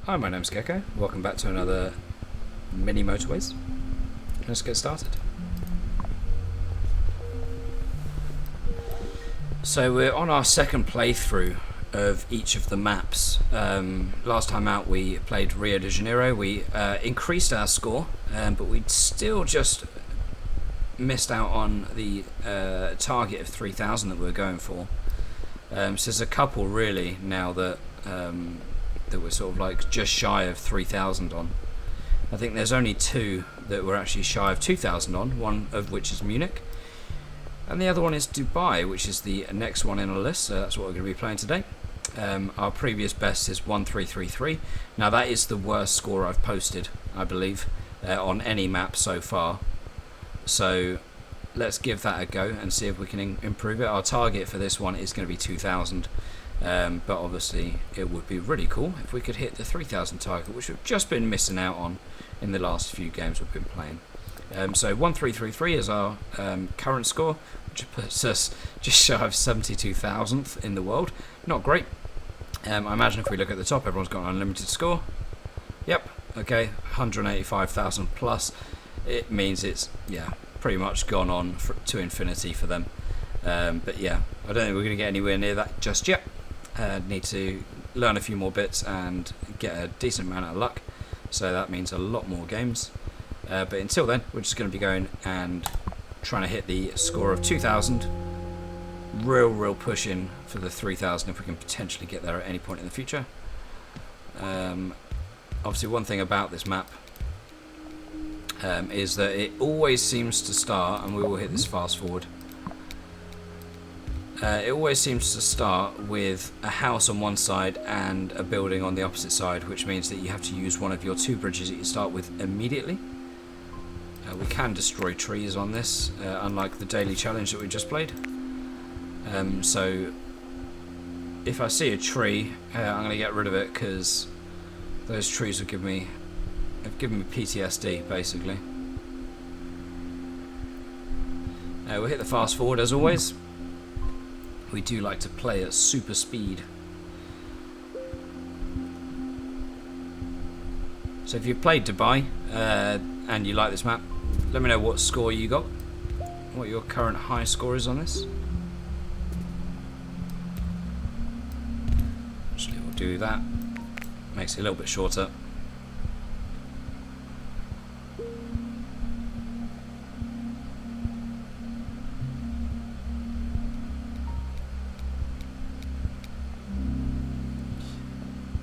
Hi, my name's Gecko. Welcome back to another Mini Motorways. Let's get started. So we're on our second playthrough of each of the maps. Last time out we played Rio de Janeiro. We increased our score, but we'd still just missed out on the target of 3,000 that we were going for. So there's a couple really now that that we're sort of like just shy of 3,000 on. I think there's only two that we're actually shy of 2,000 on, one of which is Munich, and the other one is Dubai, which is the next one in our list, so that's what we're going to be playing today. Our previous best is 1333. Now that is the worst score I've posted, I believe, on any map so far. So let's give that a go and see if we can improve it. Our target for this one is going to be 2,000. But obviously it would be really cool if we could hit the 3,000 target, which we've just been missing out on in the last few games we've been playing. So 1333 is our current score, which puts us just shy of 72,000th in the world. Not great. I imagine if we look at the top, everyone's got an unlimited score. Yep, okay, 185,000 plus. It means it's, yeah, pretty much gone on to infinity for them. But yeah, I don't think we're going to get anywhere near that just yet. Need to learn a few more bits and get a decent amount of luck, so that means a lot more games. But until then, we're just going to be going and trying to hit the score of 2,000. Real pushing for the 3,000 if we can potentially get there at any point in the future. Obviously, one thing about this map is that it always seems to start, and we will hit this fast forward. It always seems to start with a house on one side and a building on the opposite side, which means that you have to use one of your two bridges that you start with immediately. We can destroy trees on this, unlike the daily challenge that we just played. So if I see a tree, I'm going to get rid of it, because those trees have given me PTSD basically. We'll hit the fast forward as always. We do like to play at super speed. So if you've played Dubai and you like this map, let me know what score you got, what your current high score is on this. Actually, we'll do that. Makes it a little bit shorter.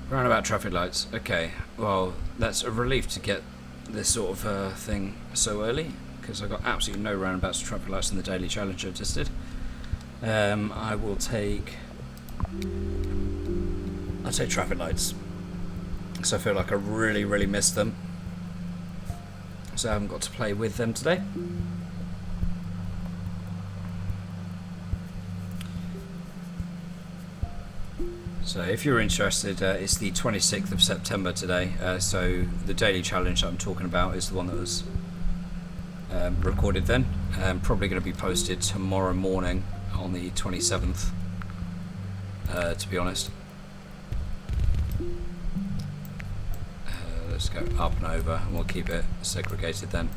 Roundabout traffic lights. Okay, well, that's a relief to get this sort of thing so early, because I got absolutely no roundabouts or traffic lights in the daily challenge I just did. I'll take traffic lights, because I feel like I really missed them, so I haven't got to play with them today. So if you're interested, it's the 26th of September today, so the daily challenge that I'm talking about is the one that was recorded then. Probably going to be posted tomorrow morning on the 27th, to be honest. Let's go up and over, and we'll keep it segregated then.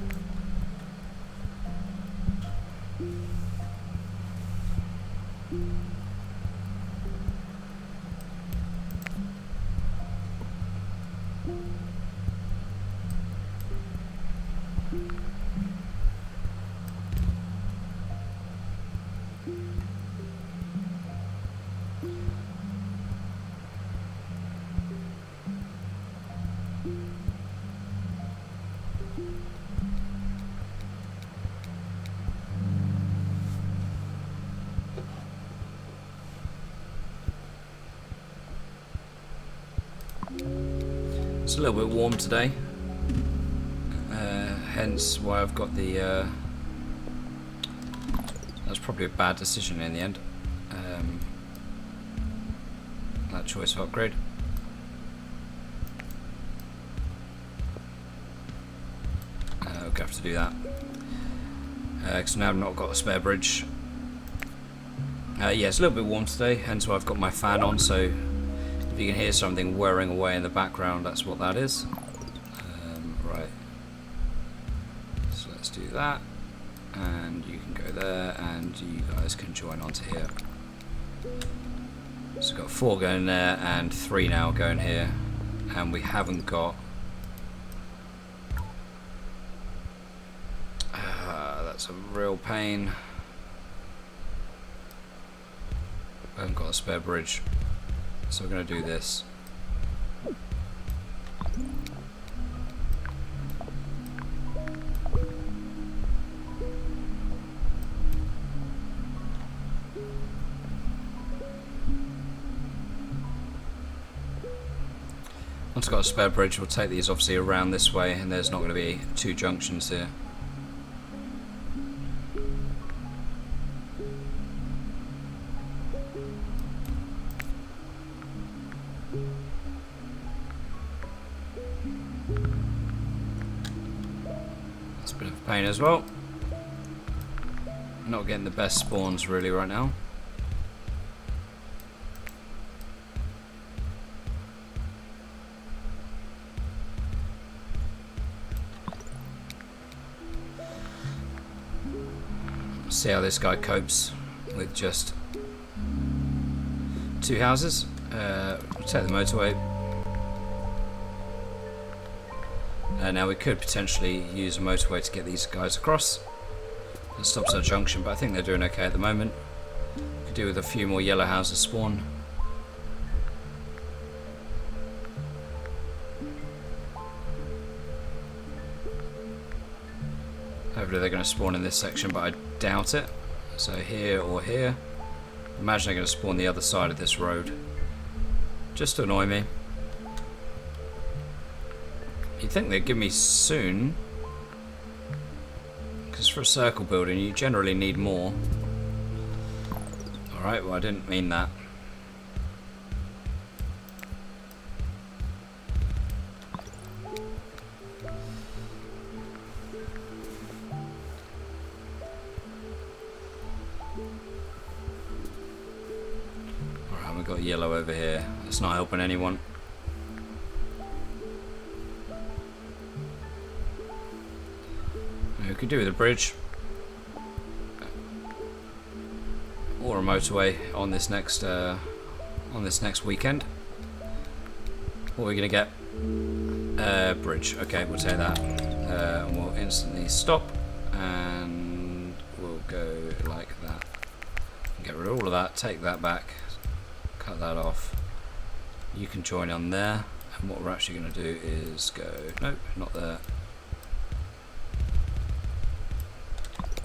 It's a little bit warm today, hence why I've got the that's probably a bad decision in the end, that choice of upgrade. We're going to have to do that, because now I've not got a spare bridge. Yeah, it's a little bit warm today, hence why I've got my fan on, so if you can hear something whirring away in the background, that's what that is. Right. So let's do that. And you can go there, and you guys can join onto here. So we've got 4 going there, and 3 now going here. And we haven't got... that's a real pain. I haven't got a spare bridge. So we're going to do this. Once I've got a spare bridge, we'll take these obviously around this way, and there's not going to be 2 junctions here. That's a bit of a pain as well. Not getting the best spawns really right now. See how this guy copes with just 2 houses. We'll take the motorway. Now we could potentially use a motorway to get these guys across. It stops our junction, but I think they're doing okay at the moment. Could do with a few more yellow houses spawn. Hopefully they're going to spawn in this section, but I doubt it. So here or here. Imagine they're going to spawn the other side of this road. Just to annoy me. You'd think they'd give me soon. Because for a circle building you generally need more. Alright, well I didn't mean that. Alright, we've got yellow over here. That's not helping anyone. We could do with a bridge or a motorway on this next weekend. What are we gonna get? Bridge. Okay, we'll take that. We'll instantly stop and we'll go like that. Get rid of all of that. Take that back. Cut that off. You can join on there. And what we're actually gonna do is go. Nope, not there.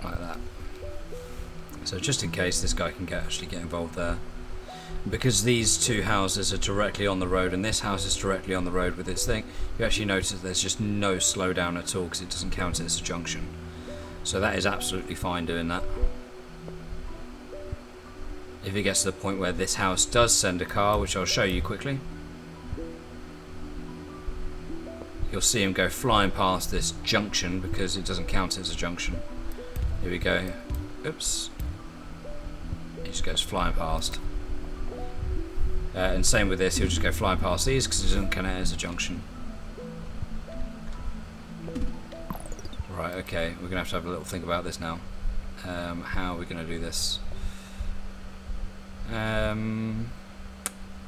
Like that. So just in case this guy can actually get involved there, because these 2 houses are directly on the road and this house is directly on the road with its thing, you actually notice that there's just no slowdown at all because it doesn't count it as a junction. So that is absolutely fine doing that. If it gets to the point where this house does send a car, which I'll show you quickly, you'll see him go flying past this junction because it doesn't count it as a junction. Here we go. Oops. He just goes flying past. And same with this, he'll just go flying past these because it doesn't count it as a junction. Right, okay, we're going to have a little think about this now. How are we going to do this? What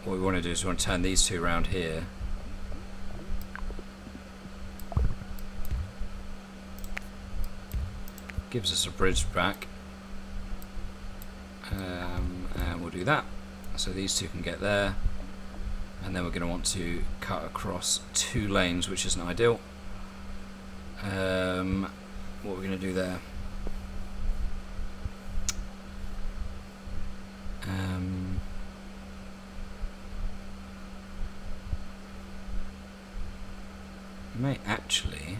we want to do is we want to turn these 2 around here. Gives us a bridge back, and we'll do that. So these 2 can get there, and then we're going to want to cut across 2 lanes, which isn't ideal. What we're going to do there? May actually.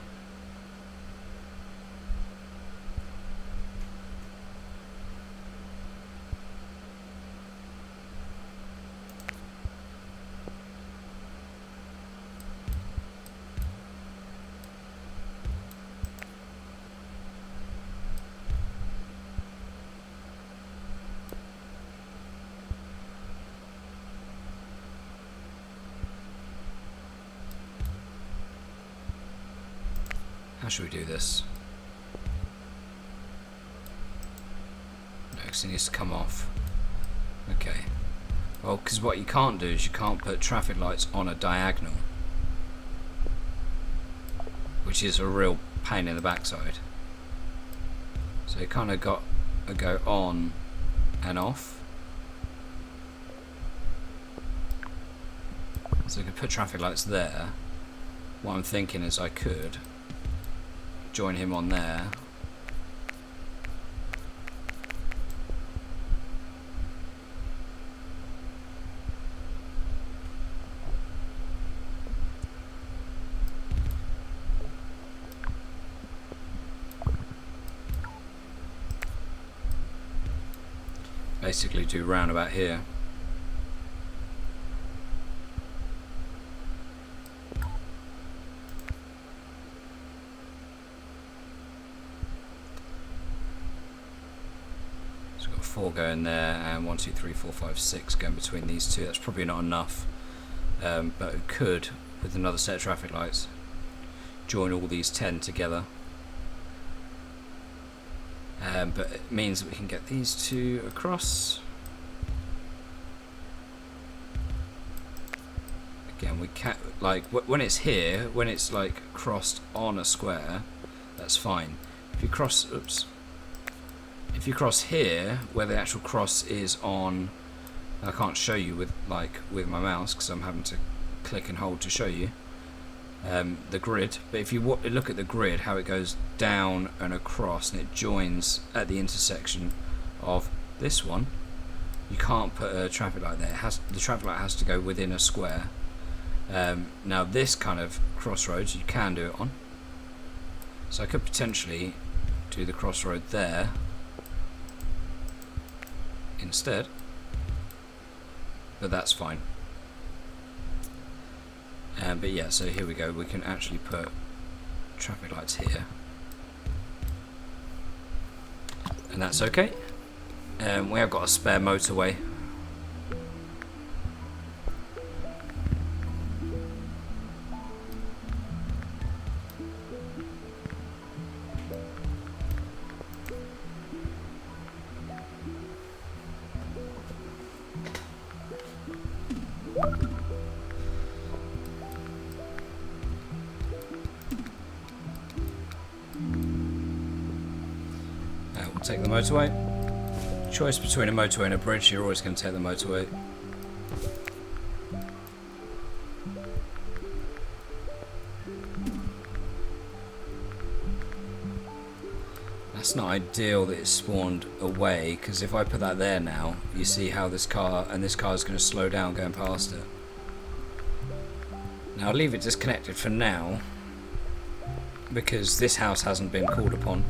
How should we do this? No, because it needs to come off. Okay. Well, because what you can't do is you can't put traffic lights on a diagonal, which is a real pain in the backside. So you kind of got to go on and off. So I could put traffic lights there. What I'm thinking is I could join him on there. Basically do roundabout here. So we've got 4 going there and 1, 2, 3, 4, 5, 6 going between these two. That's probably not enough, but it could, with another set of traffic lights, join all these 10 together. But it means that we can get these 2 across. Again, we can't, like, when it's here, when it's like crossed on a square, that's fine. If you cross, if you cross here, where the actual cross is on, I can't show you with my mouse because I'm having to click and hold to show you the grid. But if you look at the grid, how it goes down and across, and it joins at the intersection of this one, you can't put a traffic light there. The traffic light has to go within a square. Now this kind of crossroads you can do it on, so I could potentially do the crossroad there instead, but that's fine. But yeah, so here we go, we can actually put traffic lights here, and that's okay. We have got a spare motorway. We'll take the motorway. Choice between a motorway and a bridge, you're always going to take the motorway. That's not ideal that it's spawned away, because if I put that there now, you see how this car is going to slow down going past it. Now I'll leave it disconnected for now, because this house hasn't been called upon.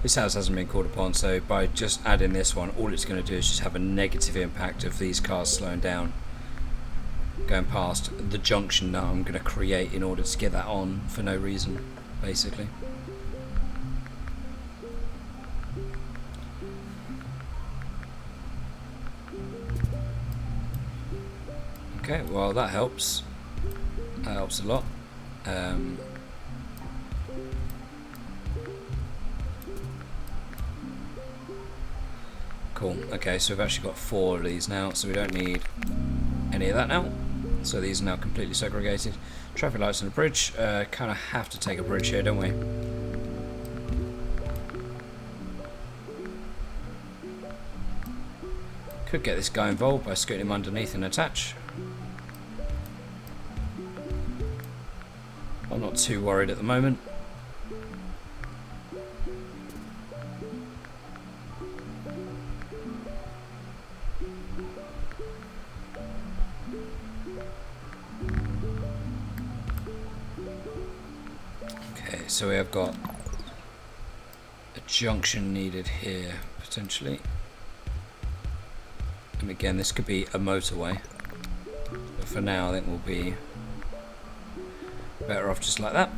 This house hasn't been called upon, so by just adding this one, all it's going to do is just have a negative impact of these cars slowing down, going past the junction that I'm going to create in order to get that on for no reason, basically. Okay, well that helps. That helps a lot. Cool. Okay, so we've actually got 4 of these now, so we don't need any of that now. So these are now completely segregated. Traffic lights on the bridge. Kind of have to take a bridge here, don't we? Could get this guy involved by scooting him underneath and attach. I'm not too worried at the moment. So we have got a junction needed here, potentially. And again, this could be a motorway. But for now, I think we'll be better off just like that.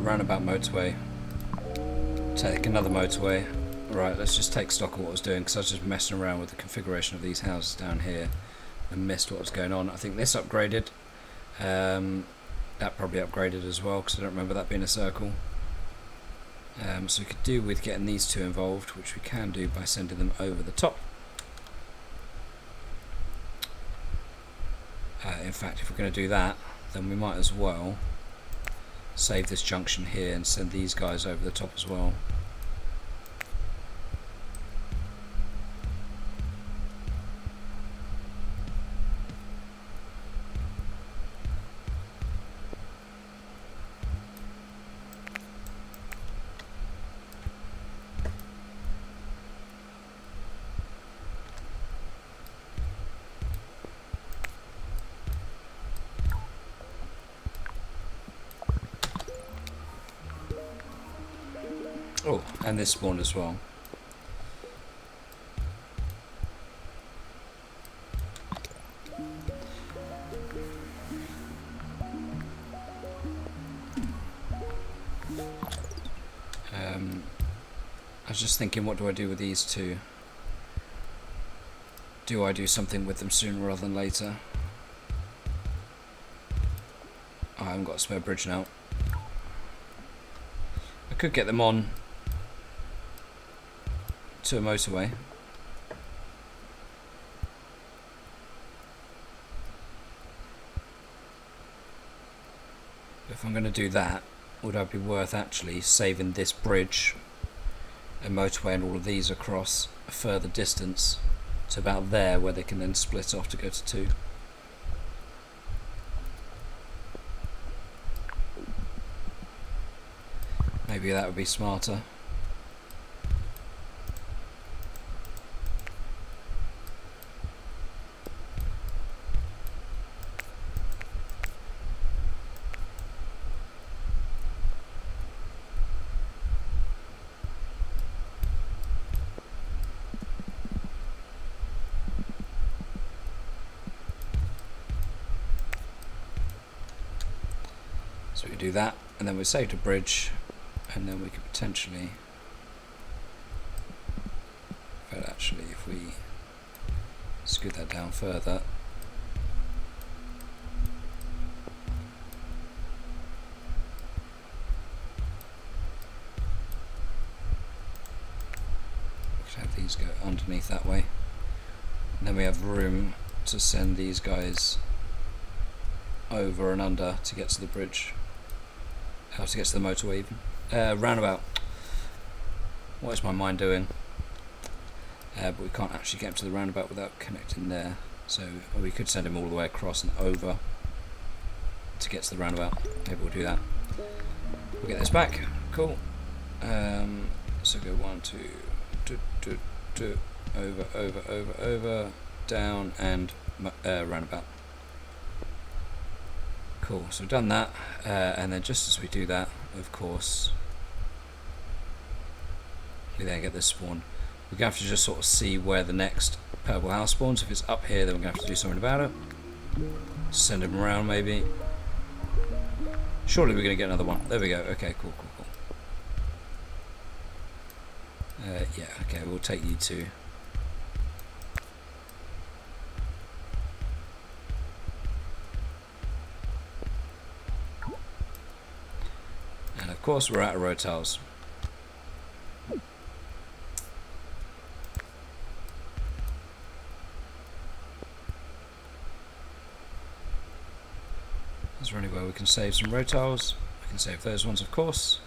roundabout motorway. Take another motorway. Right, let's just take stock of what I was doing, because I was just messing around with the configuration of these houses down here and missed what was going on. I think this upgraded. That probably upgraded as well, because I don't remember that being a circle. So we could do with getting these two involved, which we can do by sending them over the top. In fact, if we're going to do that, then we might as well save this junction here and send these guys over the top as well. Oh, and this spawned as well. I was just thinking, what do I do with these two? Do I do something with them sooner rather than later? Oh, I haven't got a spare bridge now. I could get them on to a motorway. If I'm going to do that, would it be worth actually saving this bridge and motorway and all of these across a further distance to about there, where they can then split off to go to 2? Maybe that would be smarter. So we do that, and then we saved a bridge, and then we could potentially, but actually if we scoot that down further, we could have these go underneath that way, and then we have room to send these guys over and under to get to the bridge. How to get to the motorway even. Roundabout. What is my mind doing? But we can't actually get to the roundabout without connecting there. So we could send him all the way across and over to get to the roundabout. Maybe we'll do that. We'll get this back. Cool. So go 1, 2, over, down, and roundabout. Cool, so we've done that, and then just as we do that, of course, we then get this spawn. We're going to have to just sort of see where the next purple house spawns. If it's up here, then we're going to have to do something about it. Send him around, maybe. Surely we're going to get another one. There we go. Okay, cool. Yeah, okay, we'll take you two. Of course, we're out of road tiles. Is there anywhere we can save some road tiles? We can save those ones, of course.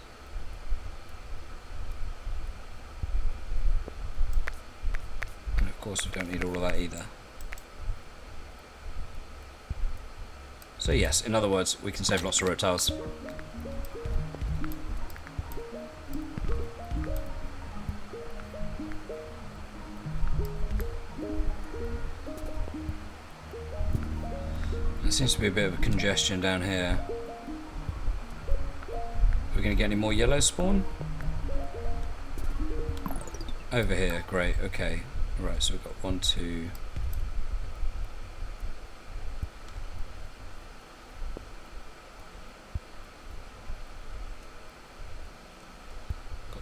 And of course, we don't need all of that either. So yes, in other words, we can save lots of road tiles. There seems to be a bit of a congestion down here. Are we going to get any more yellow spawn? Over here, great, okay. Right, so we've got 1, 2.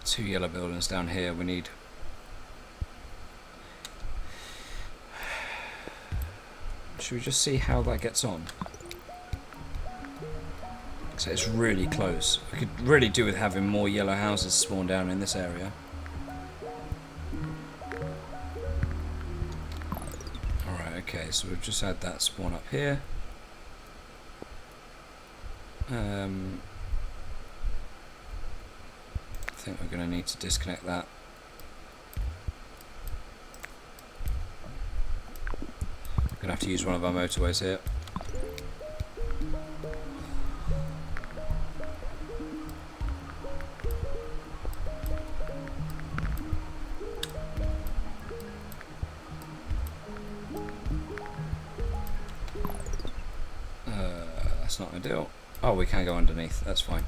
2 yellow buildings down here. We need... Should we just see how that gets on? So it's really close. We could really do with having more yellow houses spawn down in this area. Alright, okay, so we've just had that spawn up here. I think we're going to need to disconnect that. We're going to have to use one of our motorways here. That's not ideal. Oh, we can go underneath, that's fine.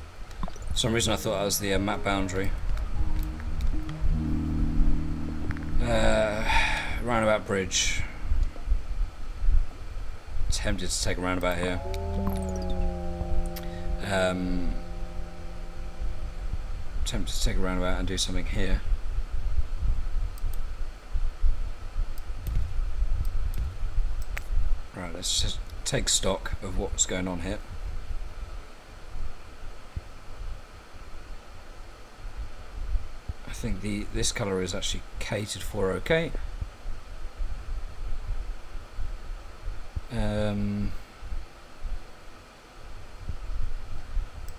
For some reason I thought that was the map boundary. Roundabout bridge. Tempted to take a roundabout here. Tempted to take a roundabout and do something here. Right, let's just take stock of what's going on here. I think this colour is actually catered for okay.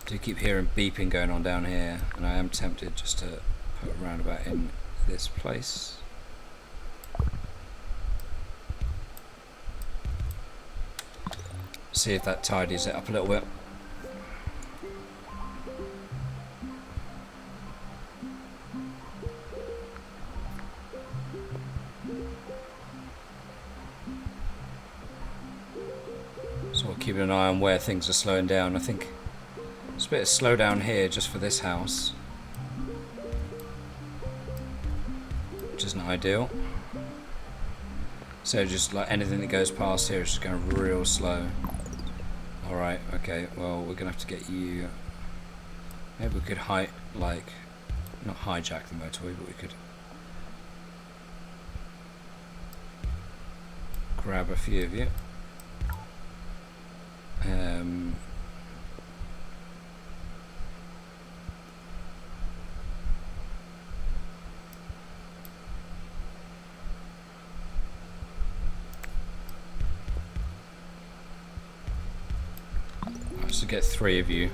Do keep hearing beeping going on down here, and I am tempted just to put a roundabout in this place. See if that tidies it up a little bit. So we're keeping an eye on where things are slowing down. I think there's a bit of slowdown here just for this house, which isn't ideal. So just like anything that goes past here is just going real slow. Alright, okay, well we're gonna have to get you... Maybe we could not hijack the motorway, but we could grab a few of you. To get 3 of you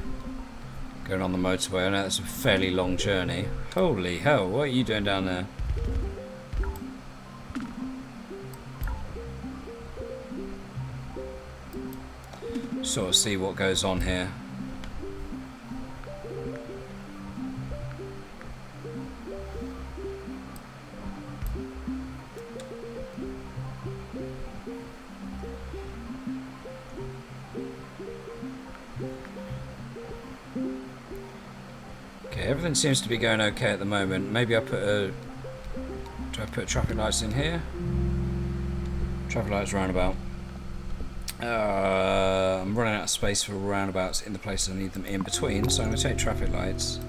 going on the motorway. I know that's a fairly long journey. Holy hell, what are you doing down there? Sort of see what goes on here. Everything seems to be going okay at the moment. Maybe I put a... Do I put traffic lights in here? Traffic lights roundabout. I'm running out of space for roundabouts in the places I need them in between, so I'm going to take traffic lights.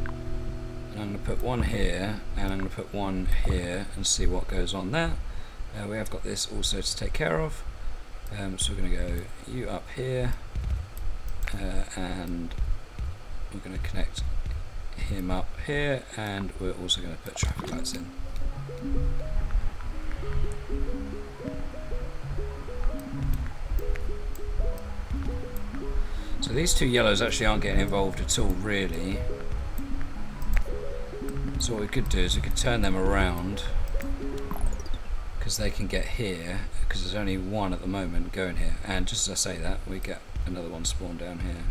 And I'm going to put one here, and I'm going to put one here, and see what goes on there. We have got this also to take care of. So we're going to go you up here, and we're going to connect him up here, and we're also going to put traffic lights in. So these 2 yellows actually aren't getting involved at all, really. So what we could do is we could turn them around, because they can get here, because there's only one at the moment going here, and just as I say that, we get another one spawned down here.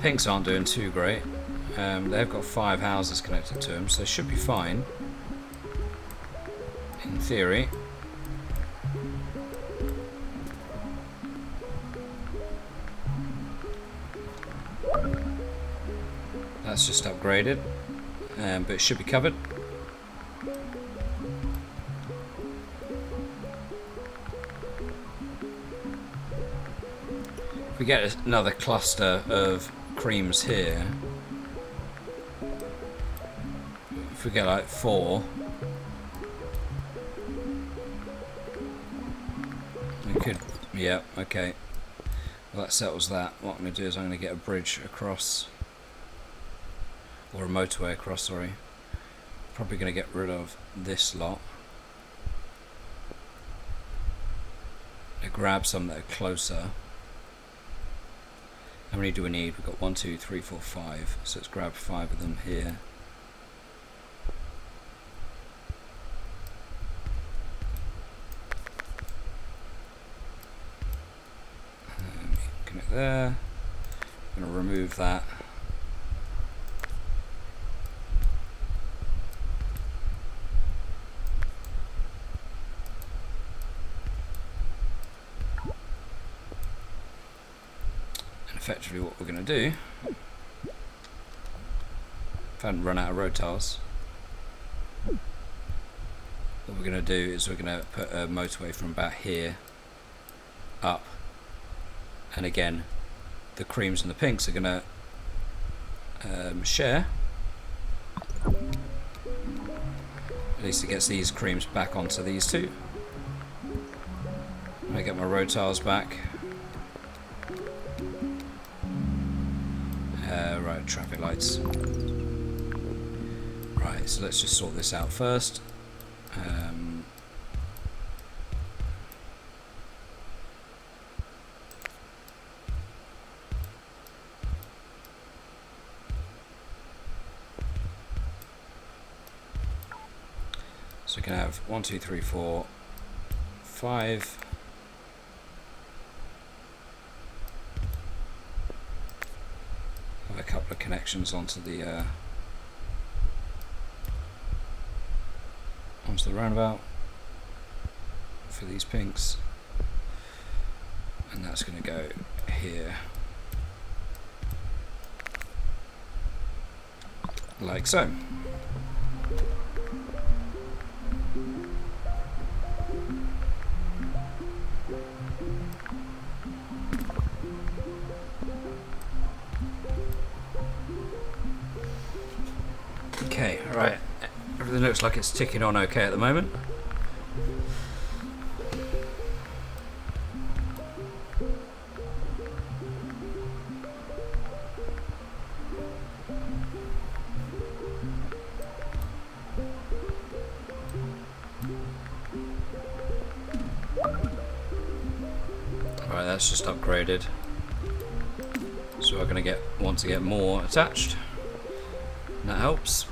Pinks aren't doing too great. They've got 5 houses connected to them, so they should be fine in theory. That's just upgraded, but it should be covered. If we get another cluster of creams here, if we get like 4, we could, yeah, okay. Well, that settles that. What I'm going to do is I'm going to get a bridge across, or a motorway across, sorry. Probably going to get rid of this lot. To grab some that are closer. How many do we need? We've got 1, 2, 3, 4, 5. So let's grab 5 of them here. Connect there. I'm going to remove that. Effectively what we're going to do, if I hadn't run out of road tiles, what we're going to do is we're going to put a motorway from about here up, and again the creams and the pinks are going to share. At least it gets these creams back onto these two. I get my road tiles back. Right, traffic lights. Right, so let's just sort this out first. So we can have 1, 2, 3, 4, 5. A couple of connections onto the roundabout for these pinks, and that's going to go here like so. Okay, right. Everything looks like it's ticking on okay at the moment. Right, that's just upgraded. So we're going to want to get more attached. And that helps.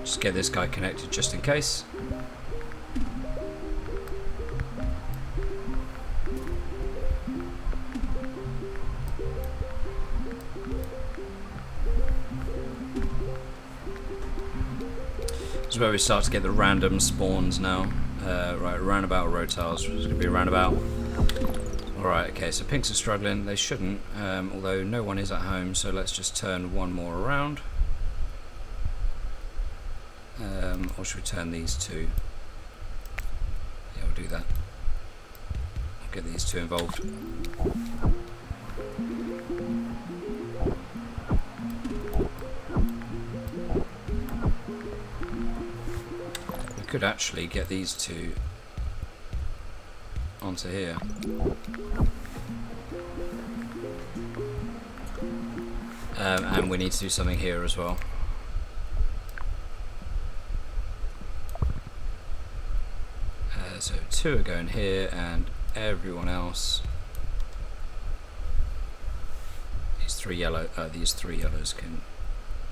Just get this guy connected just in case. This is where we start to get the random spawns now. Right, roundabout road tiles. There's going to be a roundabout. Alright, okay, so pinks are struggling. They shouldn't, although no one is at home, so let's just turn one more around. Or should we turn these two? Yeah, we'll do that. I'll get these two involved. We could actually get these two onto here. And we need to do something here as well. So 2 are going here, and everyone else. These three yellows can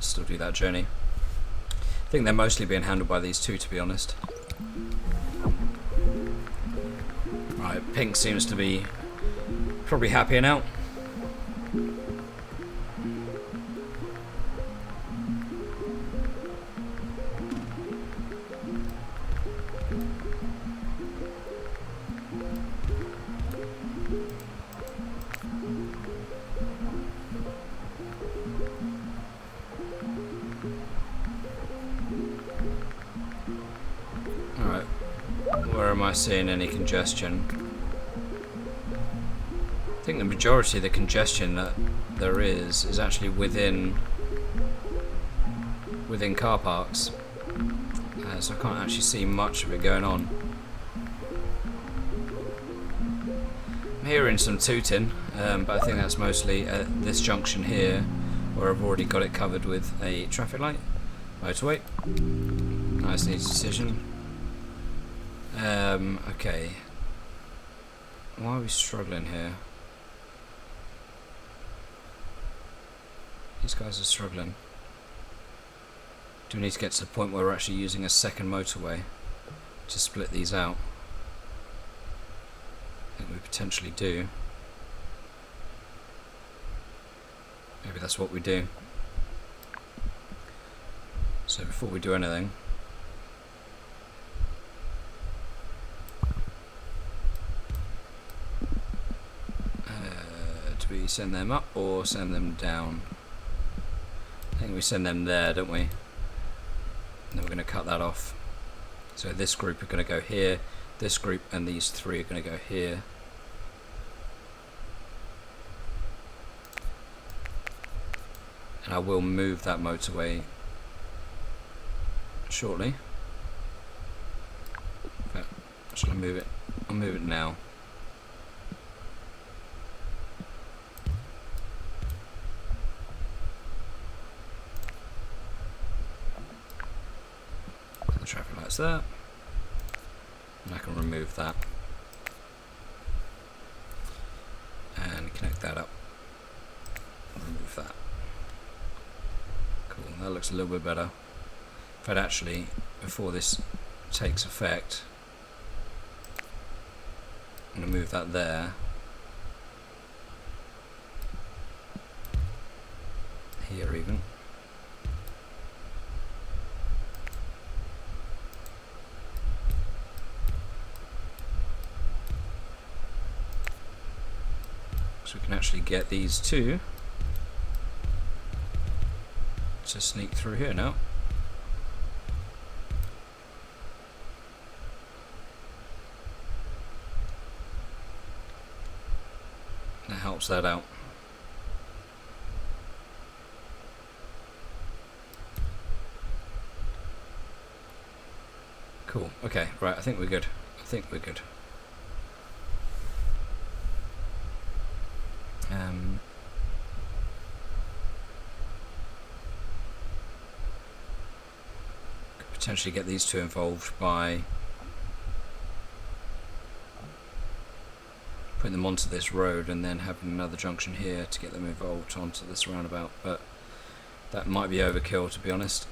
still do that journey. I think they're mostly being handled by these two, to be honest. Right, pink seems to be probably happier now. I seeing any congestion. I think the majority of the congestion that there is actually within car parks. So I can't actually see much of it going on. I'm hearing some tooting, but I think that's mostly at this junction here, where I've already got it covered with a traffic light. Motorway. Nice, neat decision. Okay. Why are we struggling here? These guys are struggling. Do we need to get to the point where we're actually using a second motorway to split these out? I think we potentially do. Maybe that's what we do. So before we do anything, do we send them up or send them down? I think we send them there, don't we? And then we're going to cut that off. So this group are going to go here, this group and these three are going to go here. And I will move that motorway shortly. But shall I move it? I'll move it now. Put the traffic lights there. And I can remove that. And connect that up. Remove that. Cool, that looks a little bit better. But actually, before this takes effect, I'm going to move that there. Here even. So we can actually get these two to sneak through here now. That helps that out. Cool. Okay, right, I think we're good. I think we're good. Could potentially get these two involved by putting them onto this road and then having another junction here to get them involved onto this roundabout, but that might be overkill, to be honest.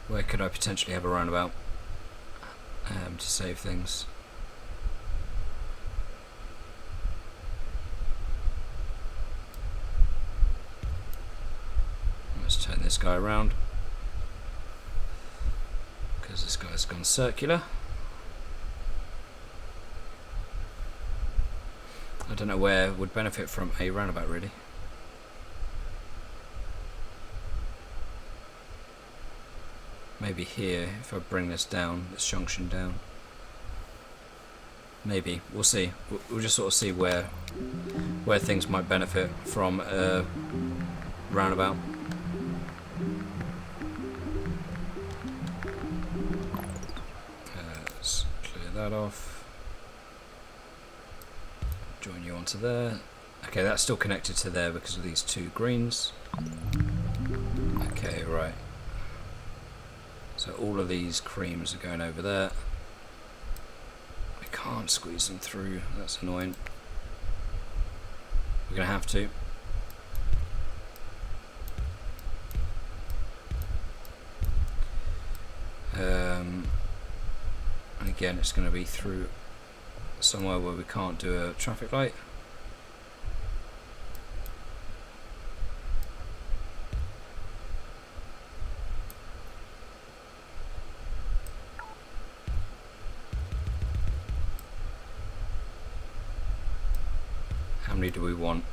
Where could I potentially have a roundabout to save things? Let's turn this guy around because this guy's gone circular. I don't know where would benefit from a roundabout, really. Maybe here, if I bring this down, this junction down. Maybe, we'll see. We'll just sort of see where things might benefit from a roundabout. Let's clear that off. Join you onto there. Okay, that's still connected to there because of these two greens. Okay, right. So all of these creams are going over there. We can't squeeze them through, that's annoying. We're going to have to. And again, it's going to be through somewhere where we can't do a traffic light. How many do we want?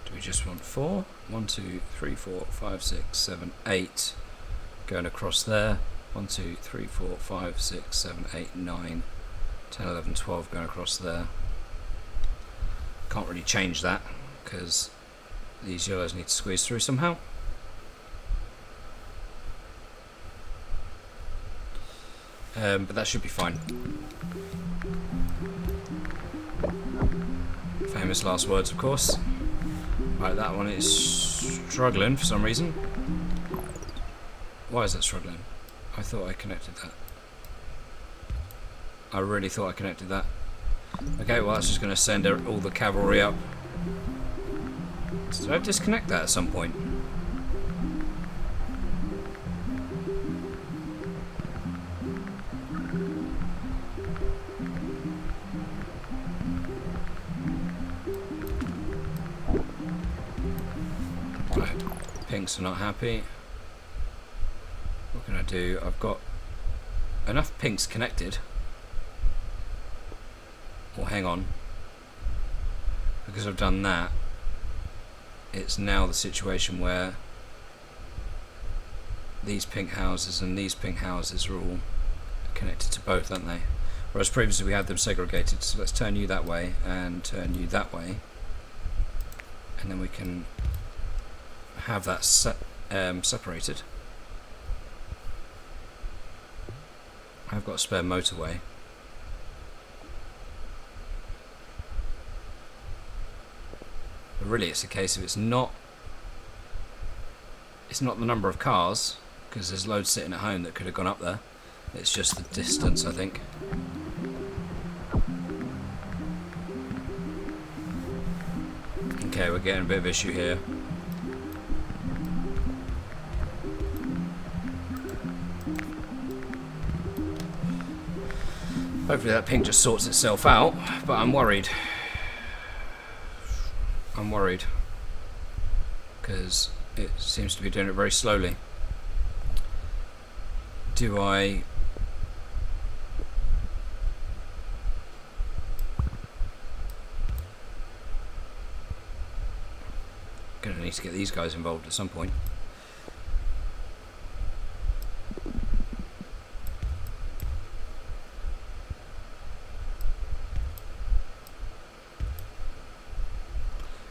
Do we just want 4. 1, 2, 3, 4, 5, 6, 7, 8 going across there. 1, 2, 3, 4, 5, 6, 7, 8, 9, 10, 11, 12 going across there. Can't really change that because these yellows need to squeeze through somehow. But that should be fine. Famous last words, of course. Right, that one is struggling for some reason. Why is that struggling? I thought I connected that. I really thought I connected that. Okay, well that's just going to send all the cavalry up. Did I disconnect that at some point? Right, pinks are not happy. What can I do? I've got enough pinks connected. Well, hang on. Because I've done that, it's now the situation where these pink houses and these pink houses are all connected to both, aren't they? Whereas previously we had them segregated. So let's turn you that way and turn you that way, and then we can have that separated. I've got a spare motorway. But really it's a case of it's not the number of cars, because there's loads sitting at home that could have gone up there. It's just the distance, I think. Okay, we're getting a bit of issue here. Hopefully that ping just sorts itself out, but I'm worried. I'm worried because it seems to be doing it very slowly. Do I gonna need to get these guys involved at some point.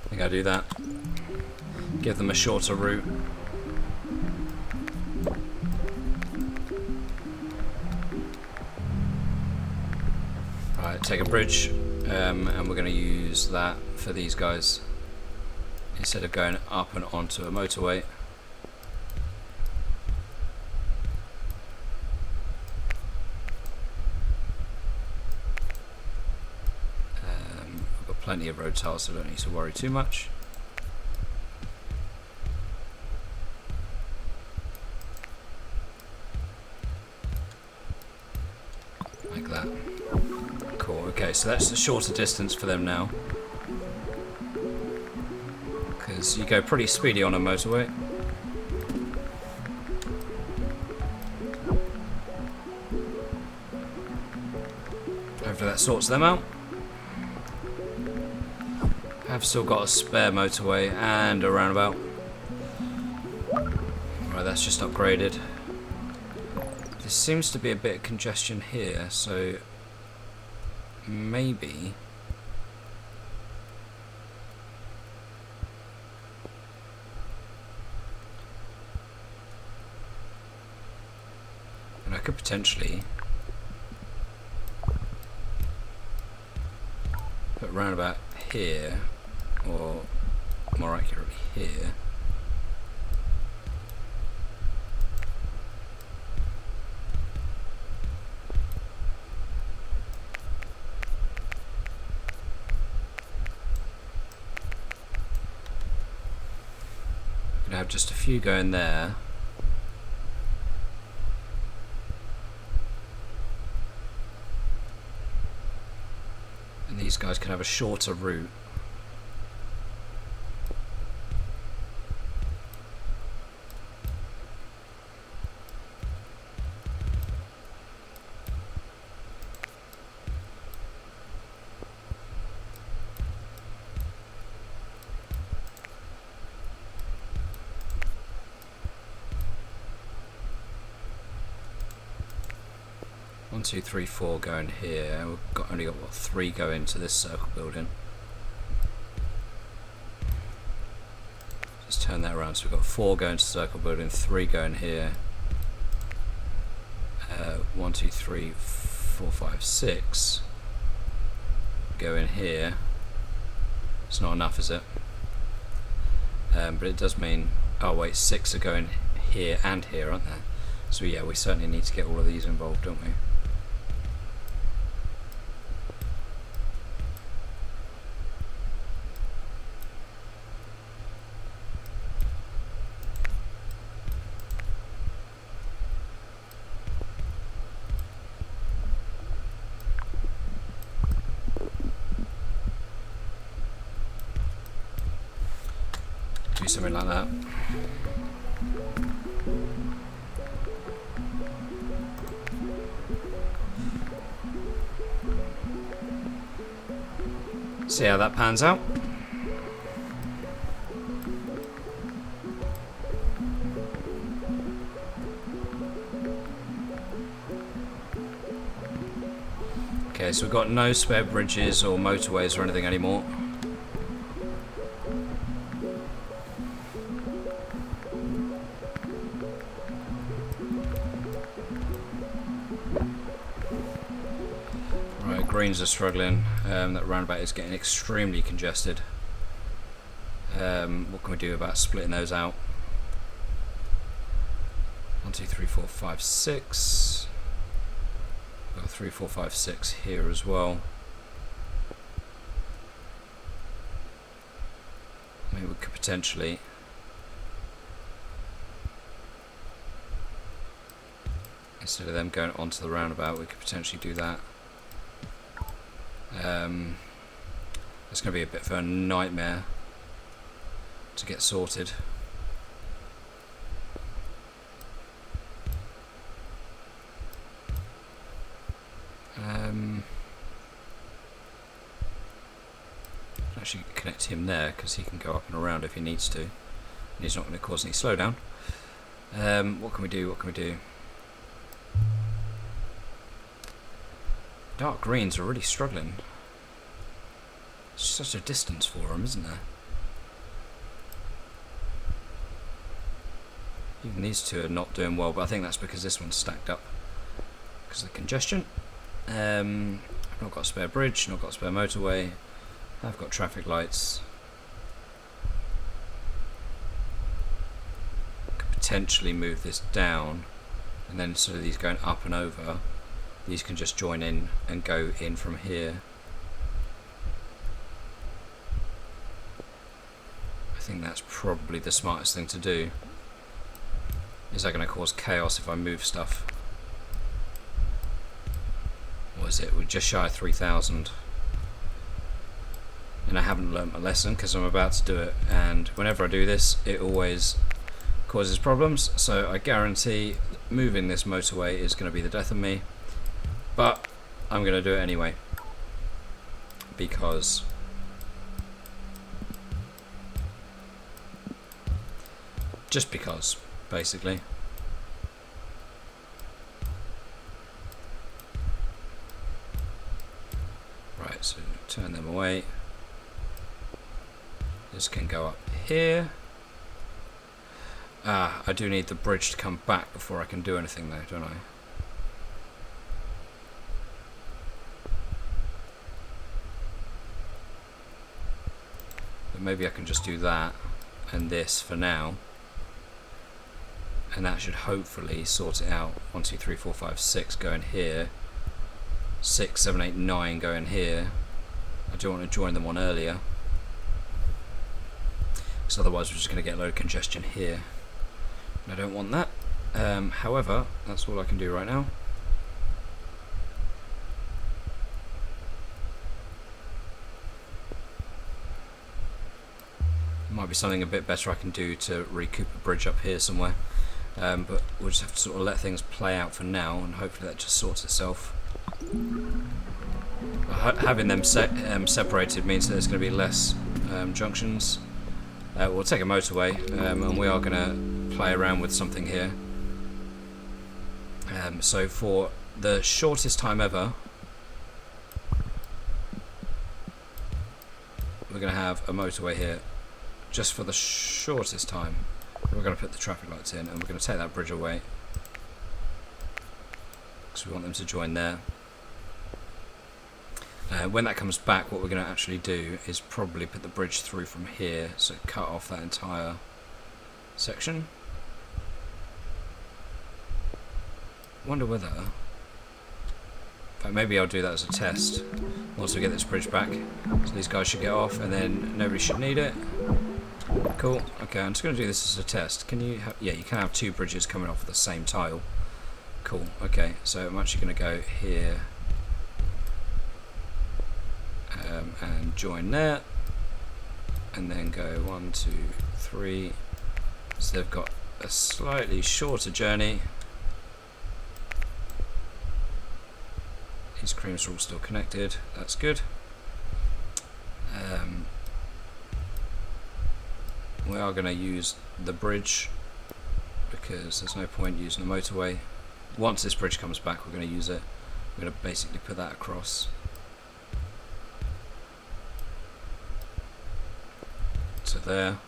I think I'll do that. Give them a shorter route. Right, take a bridge, and we're going to use that for these guys instead of going up and onto a motorway. We've got plenty of road tiles, so I don't need to worry too much. Like that. Cool, okay, so that's the shorter distance for them now. Because you go pretty speedy on a motorway. Hopefully that sorts them out. I've still got a spare motorway and a roundabout. Right, that's just upgraded. There seems to be a bit of congestion here, so maybe and I could potentially put roundabout here, or more accurately here. Gonna have just a few going there. And these guys can have a shorter route. 2, 3, 4 going here. We've only got what, 3 going to this circle building. Just turn that around. So we've got 4 going to circle building, 3 going here. 1, 2, 3, 4, 5, 6 go in here. It's not enough, is it? But it does mean, oh wait, 6 are going here and here, aren't there? So yeah, we certainly need to get all of these involved, don't we? Do something like that. See how that pans out. Okay, so we've got no spare bridges or motorways or anything anymore. Greens are struggling. That roundabout is getting extremely congested. What can we do about splitting those out? 1, 2, 3, 4, 5, 6. We've got 3, 4, 5, 6 here as well. I mean, we could potentially instead of them going onto the roundabout, we could potentially do that. It's going to be a bit of a nightmare to get sorted. Actually connect him there because he can go up and around if he needs to, and he's not going to cause any slowdown. What can we do? What can we do? Dark greens are really struggling. It's such a distance for them, isn't there? Even these two are not doing well, but I think that's because this one's stacked up because of the congestion. I've not got a spare bridge, not got a spare motorway. I've got traffic lights. Could potentially move this down, and then instead of these going up and over, these can just join in and go in from here. I think that's probably the smartest thing to do. Is that going to cause chaos if I move stuff? What is it? We're just shy of 3,000. And I haven't learnt my lesson because I'm about to do it. And whenever I do this, it always causes problems. So I guarantee moving this motorway is going to be the death of me. But I'm going to do it anyway. Because just because, basically. Right, so turn them away. This can go up here. Ah, I do need the bridge to come back before I can do anything though, don't I? But maybe I can just do that and this for now. And that should hopefully sort it out. 1, 2, 3, 4, 5, 6 going here. 6, 7, 8, 9 going here. I do want to join them on earlier. Because otherwise we're just going to get a load of congestion here. And I don't want that. However, that's all I can do right now. Might be something a bit better I can do to recoup a bridge up here somewhere. But we'll just have to sort of let things play out for now, and hopefully that just sorts itself. Having them separated means that there's going to be less junctions. We'll take a motorway, and we are going to play around with something here. So for the shortest time ever, we're going to have a motorway here, just for the shortest time. We're going to put the traffic lights in, and we're going to take that bridge away, because we want them to join there. When that comes back, what we're going to actually do is probably put the bridge through from here, so cut off that entire section. Wonder whether... in fact, maybe I'll do that as a test once we get this bridge back. So these guys should get off, and then nobody should need it. Cool. Okay, I'm just going to do this as a test. Can you have... yeah, you can have two bridges coming off of the same tile. Cool. Okay, so I'm actually going to go here and join there, and then go 1, 2, 3. So they've got a slightly shorter journey. These creams are all still connected. That's good. We are going to use the bridge because there's no point using the motorway. Once this bridge comes back, we're going to use it. We're going to basically put that across to there.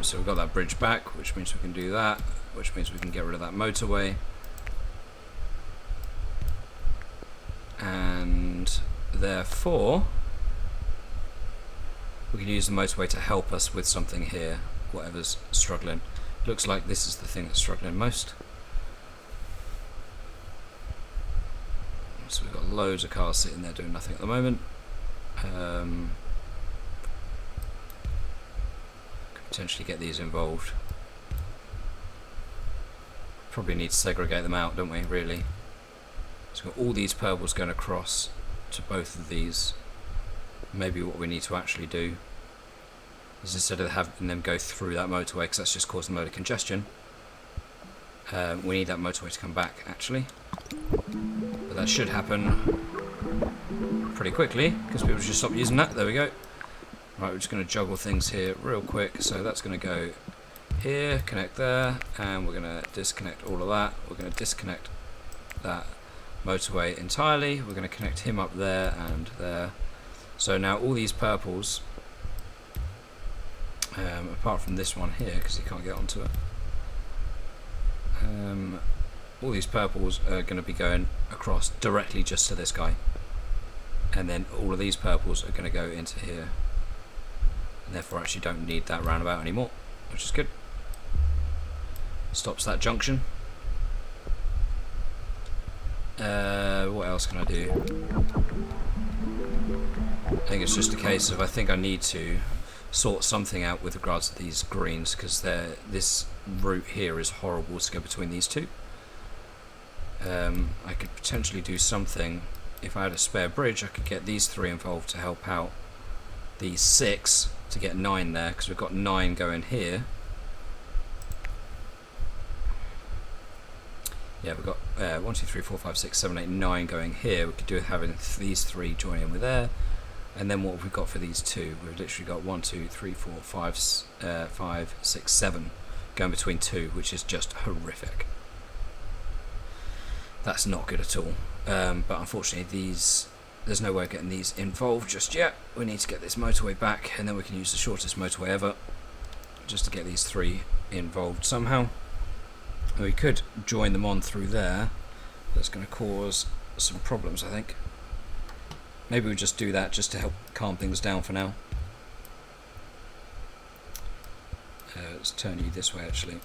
So we've got that bridge back, which means we can do that, which means we can get rid of that motorway. And therefore, we can use the motorway to help us with something here, whatever's struggling. Looks like this is the thing that's struggling most. So we've got loads of cars sitting there doing nothing at the moment. Potentially get these involved. Probably need to segregate them out, don't we, really? So we've got all these purples going across to both of these. Maybe what we need to actually do is, instead of having them go through that motorway, because that's just causing a load of congestion, we need that motorway to come back, actually. But that should happen pretty quickly, because people just stop using that. There we go. Right, we're just going to juggle things here real quick. So that's going to go here, connect there, and we're going to disconnect all of that. We're going to disconnect that motorway entirely. We're going to connect him up there and there. So now all these purples, apart from this one here, because he can't get onto it, all these purples are going to be going across directly just to this guy. And then all of these purples are going to go into here. And therefore actually don't need that roundabout anymore, which is good. Stops that junction. What else can I do? I think it's just a case of, I think I need to sort something out with regards to these greens, because this route here is horrible to go between these two. I could potentially do something. If I had a spare bridge, I could get these three involved to help out these 6 to get 9 there, because we've got 9 going here. Yeah, we've got 1, 2, 3, 4, 5, 6, 7, 8, 9 going here. We could do with having these 3 join in with there. And then what have we got for these 2? We've literally got 1, 2, 3, 4, 5, 6, 7 going between 2, which is just horrific. That's not good at all. But unfortunately, there's no way of getting these involved just yet. We need to get this motorway back, and then we can use the shortest motorway ever, just to get these 3 involved somehow. We could join them on through there. That's going to cause some problems, I think. Maybe we just do that just to help calm things down for now. Let's turn you this way, actually.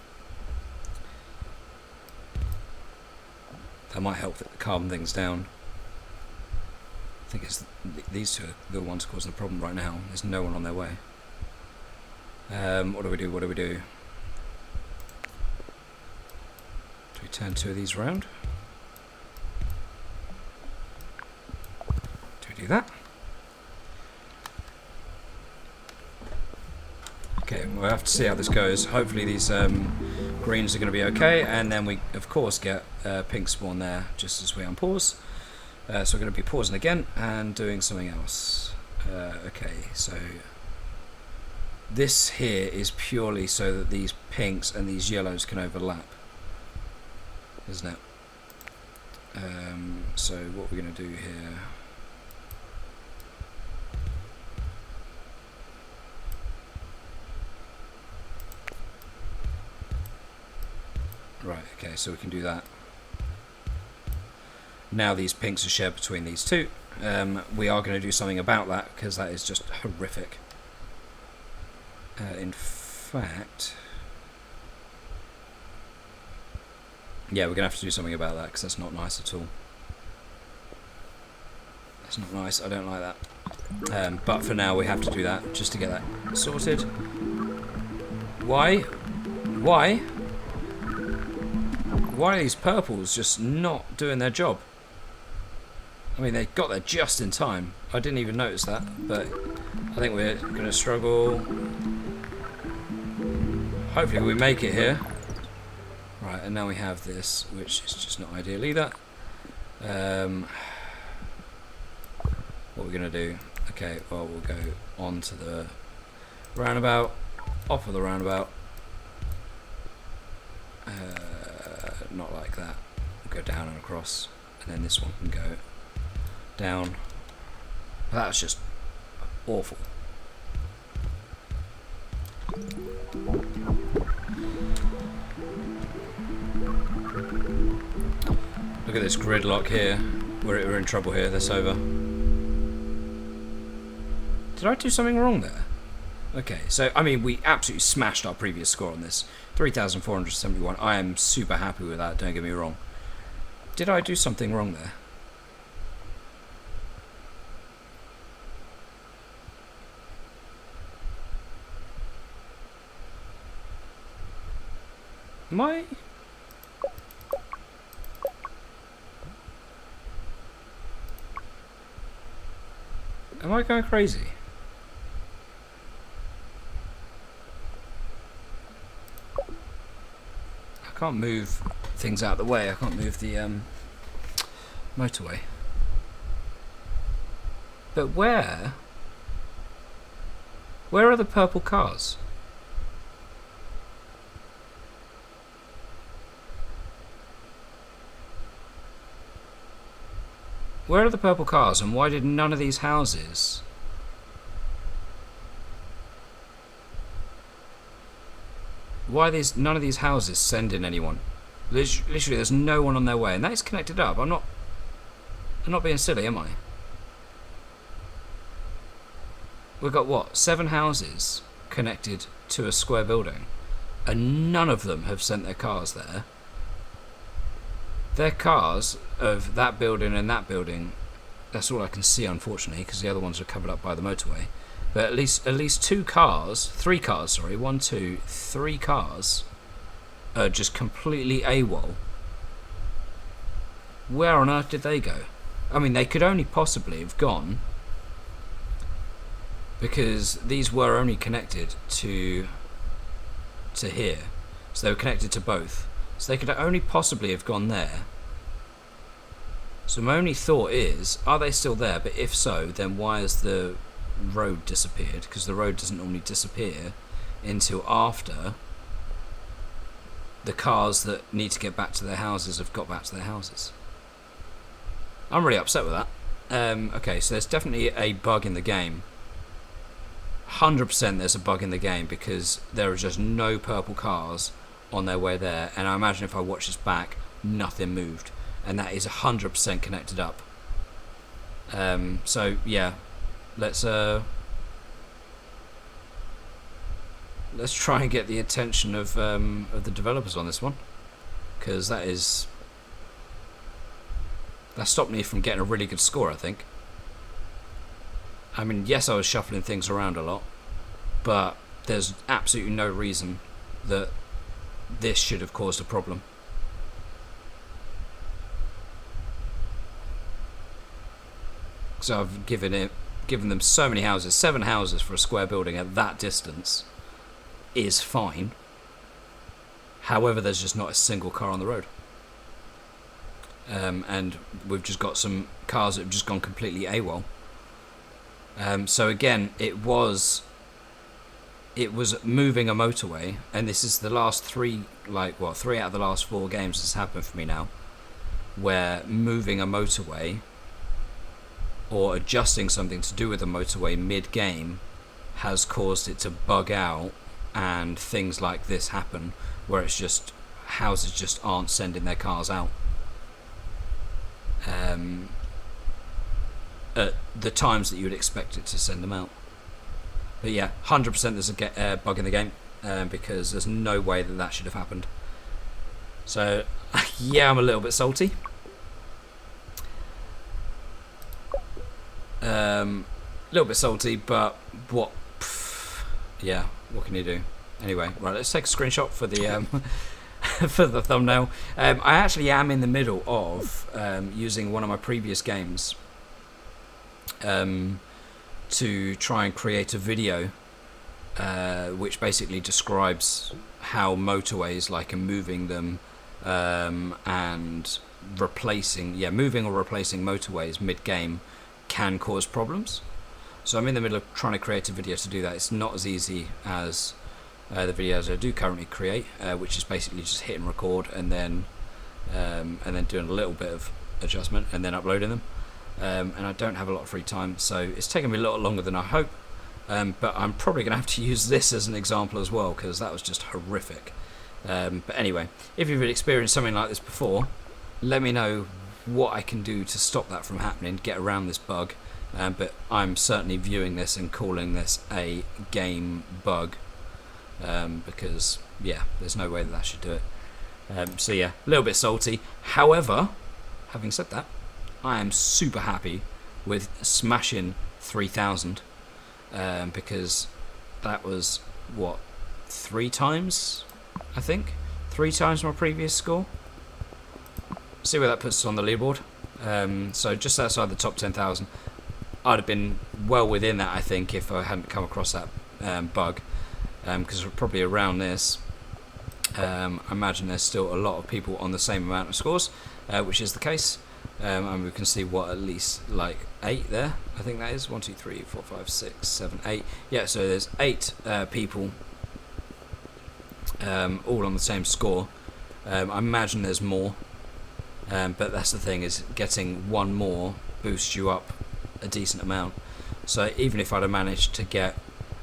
That might help calm things down. I think it's these 2 are the ones causing the problem right now. There's no one on their way. What do we do? What do we do? Do we turn 2 of these around? Do we do that? Okay, we'll have to see how this goes. Hopefully these greens are going to be okay, and then we of course get pink spawn there just as we unpause. So we're going to be pausing again and doing something else. Okay, so this here is purely so that these pinks and these yellows can overlap, isn't it? So what we're going to do here, right, okay, so we can do that. Now these pinks are shared between these two. We are going to do something about that because that is just horrific. In fact, yeah, we're going to have to do something about that because that's not nice at all. That's not nice, I don't like that. But for now we have to do that just to get that sorted. Why? Why? Why are these purples just not doing their job? I mean, they got there just in time. I didn't even notice that, but I think we're going to struggle. Hopefully we make it here. Right, and now we have this, which is just not ideal either. What we're going to do, okay, well, we'll go on to the roundabout, off of the roundabout. Not like that. We'll go down and across, and then this one can go down. That's just awful. Look at this gridlock here. We're in trouble here. That's over. Did I do something wrong there? Okay, so I mean, we absolutely smashed our previous score on this. 3,471. I am super happy with that, don't get me wrong. Did I do something wrong there? Am I going crazy? I can't move things out of the way. I can't move the motorway. But where are the purple cars? Where are the purple cars, and why did none of these houses? Why none of these houses send in anyone? Literally, there's no one on their way, and that is connected up. I'm not being silly, am I? We've got what, 7 houses connected to a square building, and none of them have sent their cars there. Their cars of that building and that building, that's all I can see, unfortunately, because the other ones are covered up by the motorway. But at least 3 cars, 3 cars are just completely AWOL. Where on earth did they go? I mean, they could only possibly have gone because these were only connected to here, so they were connected to both. So they could only possibly have gone there. So my only thought is, are they still there? But if so, then why has the road disappeared? Because the road doesn't normally disappear until after the cars that need to get back to their houses have got back to their houses. I'm really upset with that. Okay, so there's definitely a bug in the game. 100% there's a bug in the game because there are just no purple cars on their way there, and I imagine if I watch this back, nothing moved, and that is 100% connected up. So yeah, let's try and get the attention of the developers on this one, because that stopped me from getting a really good score, I think. I mean, yes, I was shuffling things around a lot, but there's absolutely no reason that this should have caused a problem. So I've given them so many houses. 7 houses for a square building at that distance is fine. However, there's just not a single car on the road. And we've just got some cars that have just gone completely AWOL. So again, it was moving a motorway, and this is the last three out of the last 4 games has happened for me now, where moving a motorway or adjusting something to do with a motorway mid-game has caused it to bug out, and things like this happen where it's just houses just aren't sending their cars out at the times that you would expect it to send them out. But yeah, 100% there's a bug in the game, because there's no way that should have happened. So yeah, I'm a little bit salty. Little bit salty, but what? Yeah, what can you do? Anyway, right, let's take a screenshot for the for the thumbnail. I actually am in the middle of using one of my previous games to try and create a video which basically describes how motorways, like, and moving them and moving or replacing motorways mid-game can cause problems. So I'm in the middle of trying to create a video to do that. It's not as easy as the videos I do currently create, which is basically just hitting record and then doing a little bit of adjustment and then uploading them. And I don't have a lot of free time, so it's taken me a lot longer than I hope. But I'm probably going to have to use this as an example as well, because that was just horrific. But anyway, if you've experienced something like this before, let me know what I can do to stop that from happening, get around this bug. But I'm certainly viewing this and calling this a game bug, because yeah, there's no way that should do it. So yeah, a little bit salty. However, having said that, I am super happy with smashing 3,000, because that was, what, 3 times, I think? 3 times my previous score. See where that puts us on the leaderboard. So just outside the top 10,000. I'd have been well within that, I think, if I hadn't come across that bug, because we're probably around this. I imagine there's still a lot of people on the same amount of scores, which is the case. And we can see what, at least like 8 there, I think that is 1, 2, 3, 4, 5, 6, 7, 8. Yeah, so there's 8 people all on the same score. I imagine there's more, but that's the thing, is getting one more boosts you up a decent amount. So even if I'd have managed to get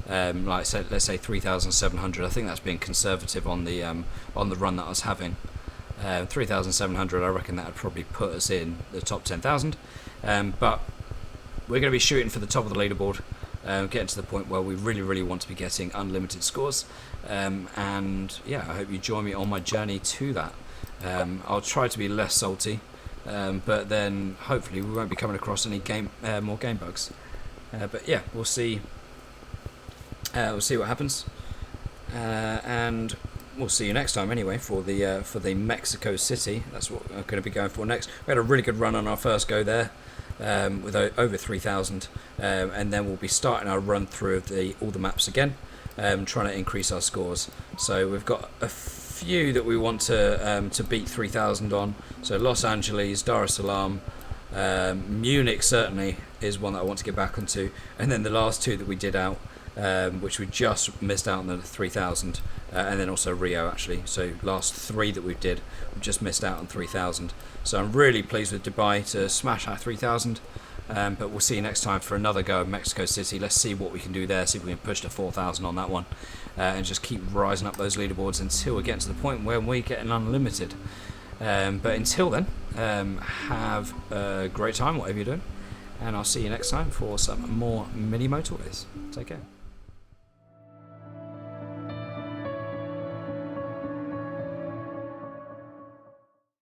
let's say 3,700, I think that's being conservative on the run that I was having. 3,700, I reckon that would probably put us in the top 10,000. But we're going to be shooting for the top of the leaderboard, getting to the point where we really want to be getting unlimited scores. And yeah, I hope you join me on my journey to that. I'll try to be less salty, but then hopefully we won't be coming across any more game bugs. But yeah, we'll see. We'll see what happens, and we'll see you next time anyway for the Mexico City. That's what I'm going to be going for next. We had a really good run on our first go there, with over 3,000, and then we'll be starting our run through of all the maps again, trying to increase our scores. So we've got a few that we want to beat 3,000 on. So Los Angeles, Dar es Salaam, Munich certainly is one that I want to get back onto, and then the last 2 that we did out, which we just missed out on the 3,000, and then also Rio actually. So last 3 that we did, we just missed out on 3,000. So I'm really pleased with Dubai to smash our 3,000. But we'll see you next time for another go at Mexico City. Let's see what we can do there, see if we can push to 4,000 on that one, and just keep rising up those leaderboards until we get to the point where we get an unlimited. But until then, have a great time, whatever you're doing, and I'll see you next time for some more Mini Motorways. Take care.